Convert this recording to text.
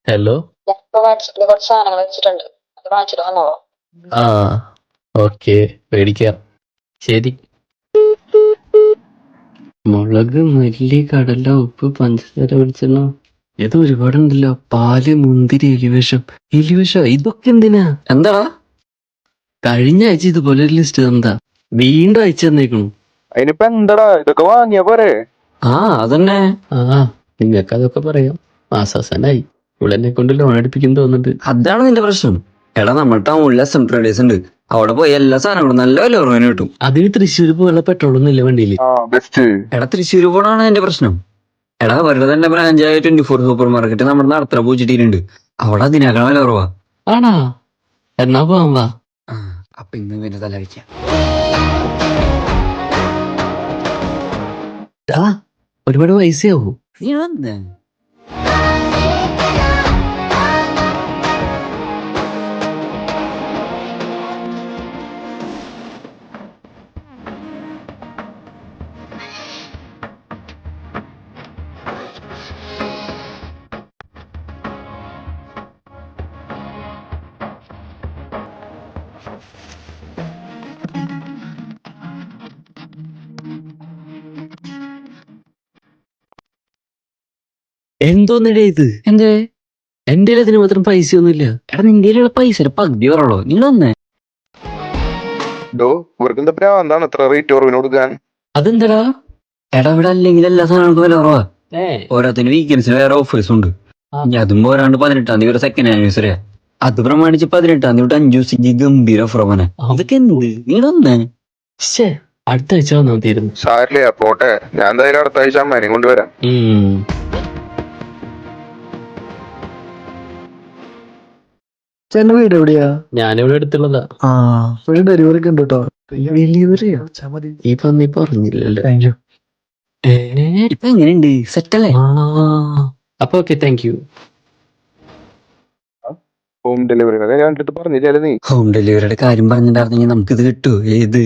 Hello. വാട്സാപ്പില് കുറച്ച് സാധനങ്ങൾ വെച്ചിട്ടുണ്ട്, അത് വാങ്ങിച്ചിട്ട് വന്നോളൂ. ആ ഓക്കെ, പേടിക്കാം. ശരി. മുളക്, മല്ലി, കടല, ഉപ്പ്, പഞ്ചസാര, വെളിച്ചെണ്ണ, ഇത് ഒരുപാടുണ്ടല്ലോ. പാല്, മുന്തിരി, എലിവിഷം. ഇതൊക്കെ എന്തിനാ? എന്താടാ കഴിഞ്ഞ ആഴ്ച ഇതുപോലെ ഒരു ലിസ്റ്റ് എന്താ വീണ്ടും അയച്ചു തന്നേക്കണു? അതിനിപ്പോ എന്താടാ, ഇതൊക്കെ വാങ്ങിയ പോരെ? ആ അതന്നെ. നിങ്ങൾക്ക് അതൊക്കെ പറയാം. മാസാസനായി ഇവളെന്നെ കൊണ്ട് ലോൺ എടുപ്പിക്കുന്നു തോന്നുന്നുണ്ട്. അതാണ് നിന്റെ പ്രശ്നം. എടാ, നമ്മുടെ ടൗണിലെ എസ് എം ട്രേഡേഴ്സ് ഉണ്ട്, അവിടെ പോയി എല്ലാ സാധനങ്ങളും നല്ല വില കുറവിന് കിട്ടും. അതിന് തൃശ്ശൂർ പോലുള്ള പെട്രോളൊന്നും ഇല്ല വണ്ടിയില്. ബെസ്റ്റ്. എടാ, തൃശ്ശൂർ പോണാണ് എന്റെ പ്രശ്നം. എടാ, അവരുടെ തന്നെ ബ്രാഞ്ചായ 24 സൂപ്പർ മാർക്കറ്റ് നമ്മുടെ നടത്തറ പൂച്ചിട്ടുണ്ട്. അവിടെ അതിനേക്കാൾ വില കുറവാ. ആണാ? എന്നാ പോവാൻ വാ. അപ്പൊ ഇന്ന് പിന്നെ തലവയ്ക്കാം. ഒരുപാട് പൈസയാവൂ? നീ വന്നേ? എന്തോന്നിടേ ഇത്? എന്തേ? എന്റെ അതിന് മാത്രം പൈസ ഒന്നുമില്ല. എടാ, നിന്റെ പൈസ പകുതി കുറവുള്ളൂ. നീ വന്നേ? ഇവർക്ക് എന്താ പ്രാന്താണ് എത്ര റേറ്റ് കുറവിന് കൊടുക്കാൻ? അതെന്താടാ? എടാ, ഇവിടെ അല്ലെങ്കിൽ എല്ലാ സാധനങ്ങൾക്കും വില കുറവാ. ഓരോത്തിന് വീക്കെൻഡ്സിന് വേറെ ഓഫേഴ്സ് ഉണ്ട്. അതും പോരാണ്ട് 18-ാം തീയതി ഒരു സെക്കൻഡ് ആനിവേഴ്സറിയാ. അത് പ്രമാണിച്ച് 18-ാം തീയതി 5 ദിവസം ഗംഭീര ഓഫർ പോനെ. അതൊക്കെ എന്ത്? നീ വന്നേ? അടുത്ത ആഴ്ച വന്നാ തീരുന്നു. സാരില്ല, പോട്ടെ. ഞാൻ എന്തായാലും അടുത്ത ആഴ്ച അമ്മേനെയും കൊണ്ടുവരാം. ചേട്ടന്റെ വീട് എവിടെയാ? ഞാനിവിടെ അടുത്തുള്ളതാ. ഒരു ഡെലിവറി ഒക്കെ ഉണ്ട് കേട്ടോ. ഡെലിവറിയോ? നീ പറഞ്ഞില്ലല്ലോ. Thank you. ഇപ്പൊ എങ്ങനെയുണ്ട്? സെറ്റല്ലേ? അപ്പൊ okay, thank you. Home delivery ഞാൻ പറഞ്ഞില്ലേ നീ? ഹോം ഡെലിവറിയുടെ കാര്യം പറഞ്ഞിട്ടുണ്ടെങ്കിൽ നമുക്കിത് കിട്ടുമോ? ഏത്